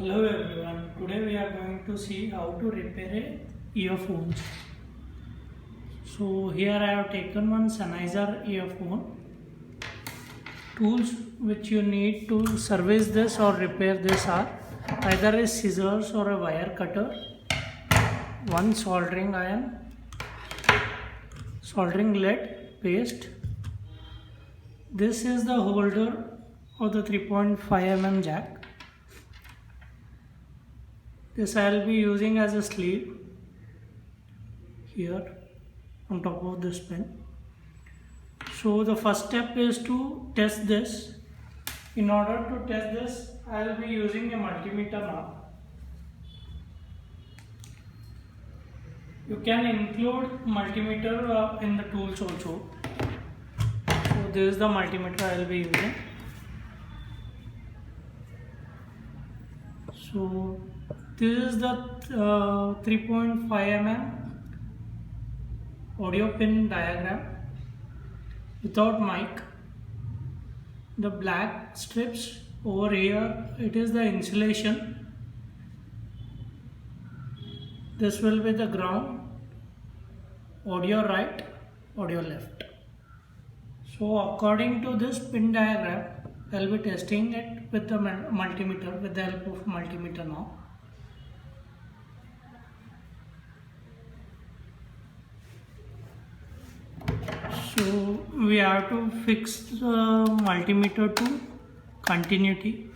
Hello everyone, today we are going to see how to repair earphones. So here I have taken one Sennheiser earphone. Tools which you need to service this or repair this are either a scissors or a wire cutter, one soldering iron, soldering lead paste. This is the holder of the 3.5 mm jack. This I will be using as a sleeve here on top of this pin. So the first step is to test this. In order to test this, I will be using a multimeter now. You can include multimeter in the tools also. So this is the multimeter I will be using. So this is the 3.5 mm audio pin diagram without mic. The black strips over here, it is the insulation. This will be the ground, audio right, audio left. So according to this pin diagram, I will be testing it with the multimeter, with the help of multimeter now. So we have to fix the multimeter to continuity.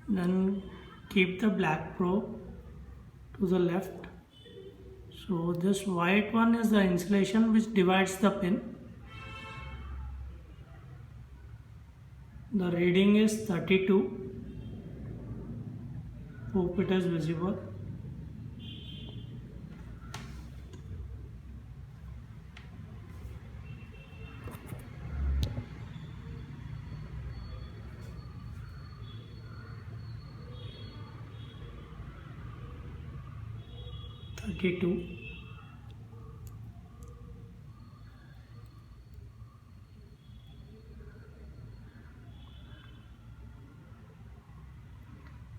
Then keep the black probe to the left. So this white one is the insulation which divides the pin. The reading is 32. Hope it is visible.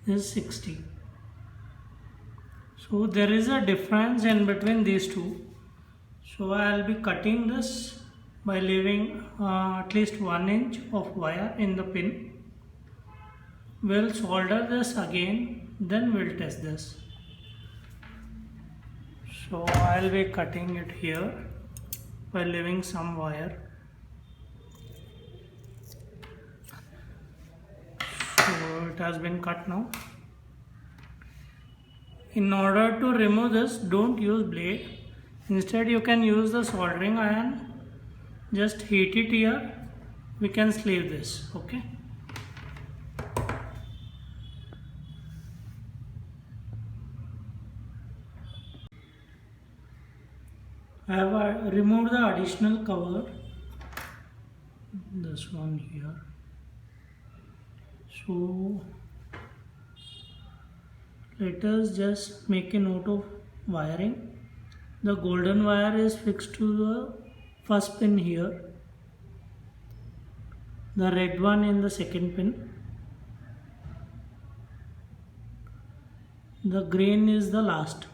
This is 60. So there is a difference in between these two. So I will be cutting this by leaving at least 1 inch of wire in the pin. We'll solder this again, then we'll test this. So I'll be cutting it here by leaving some wire. So it has been cut now. In order to remove this, don't use blade. Instead you can use the soldering iron. Just heat it here. We can sleeve this. Okay. I have removed the additional cover, this one here. So let us just make a note of wiring. The golden wire is fixed to the first pin here, the red one in the second pin, the green is the last.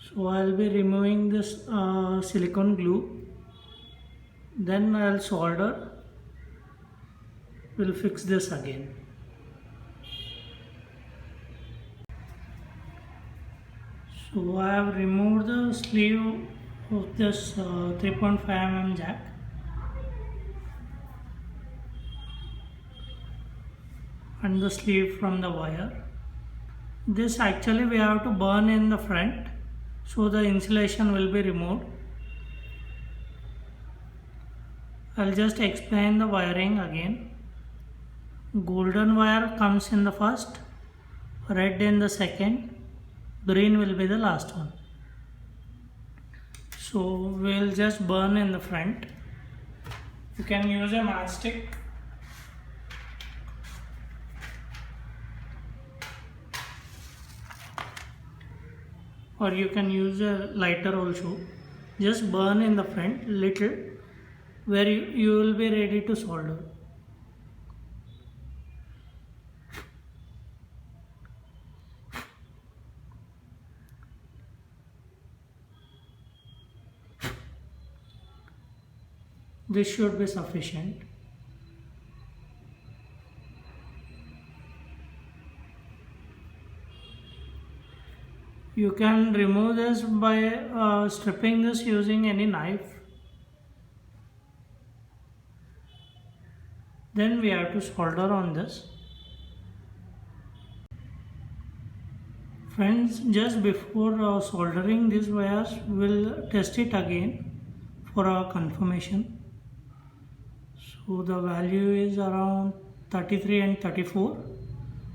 So I will be removing this silicone glue, then I will solder, we'll fix this again. So I have removed the sleeve of this 3.5 mm jack. And the sleeve from the wire. This actually we have to burn in the front, so the insulation will be removed. I'll just explain the wiring again. Golden wire comes in the first, red in the second, green will be the last one. So we'll just burn in the front. You can use a matchstick or you can use a lighter also. Just burn in the front little where you will be ready to solder. This should be sufficient. You can remove this by stripping this using any knife. Then we have to solder on this. Friends, just before soldering these wires, we'll test it again for our confirmation. So the value is around 33 and 34.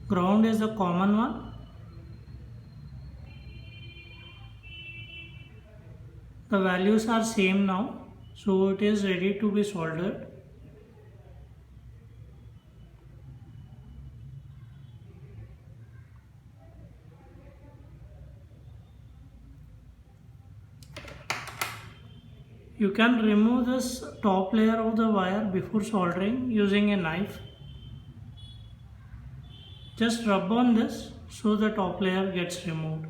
Ground is the common one. The values are same now, so it is ready to be soldered. You can remove this top layer of the wire before soldering using a knife. Just rub on this so the top layer gets removed.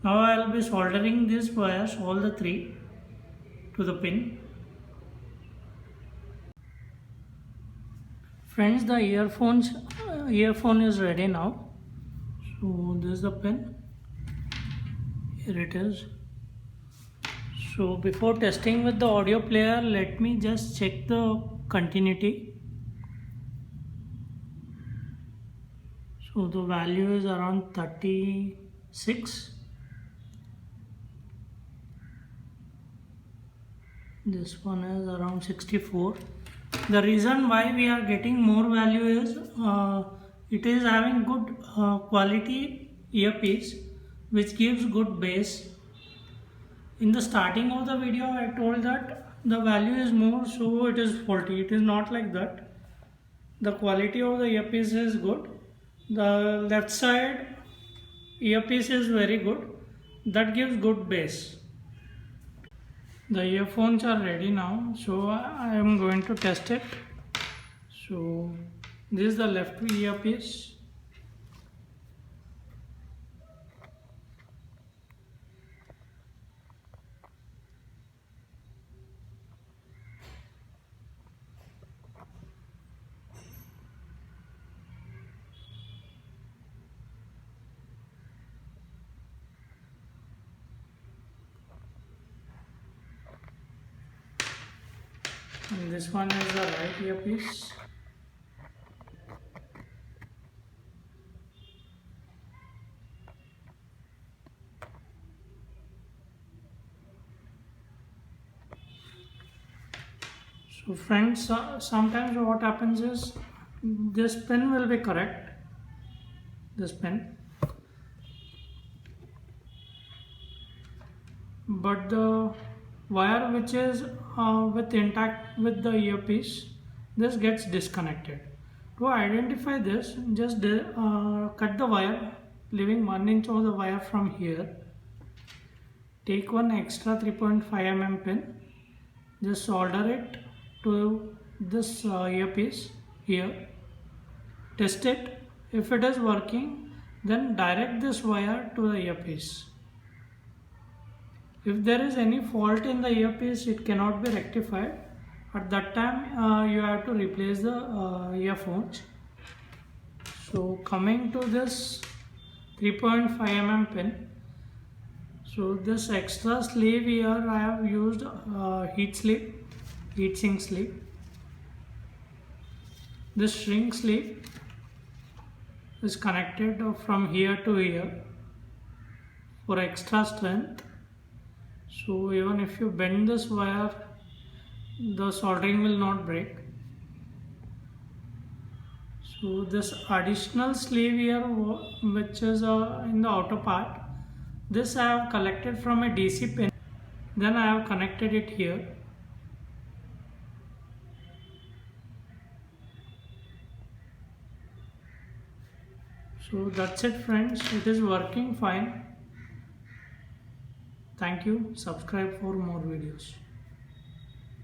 Now I will be soldering these wires, all the three, to the pin. Friends, the earphone is ready now. So this is the pin. Here it is. So before testing with the audio player, let me just check the continuity. So the value is around 36. This one is around 64. The reason why we are getting more value is it is having good quality earpiece which gives good bass. In the starting of the video I told that the value is more, so it is faulty. It is not like that. The quality of the earpiece is good. The left side earpiece is very good. That gives good bass. The earphones are ready now, so I am going to test it. So this is the left earpiece. And this one is the right earpiece. So friends, sometimes what happens is this pin will be correct. This pin. But the wire which is intact with the earpiece, this gets disconnected. To identify this, just cut the wire, leaving 1 inch of the wire from here. Take one extra 3.5 mm pin, just solder it to this earpiece here. Test it. If it is working, then direct this wire to the earpiece. If there is any fault in the earpiece, it cannot be rectified. At that time, you have to replace the earphones. So coming to this 3.5 mm pin, so this extra sleeve here I have used heat sink sleeve. This shrink sleeve is connected from here to here for extra strength. So even if you bend this wire, the soldering will not break. So this additional sleeve here, which is in the outer part, This I have collected from a DC pin, then I have connected it here. So that's it friends, it is working fine. Thank you, subscribe for more videos.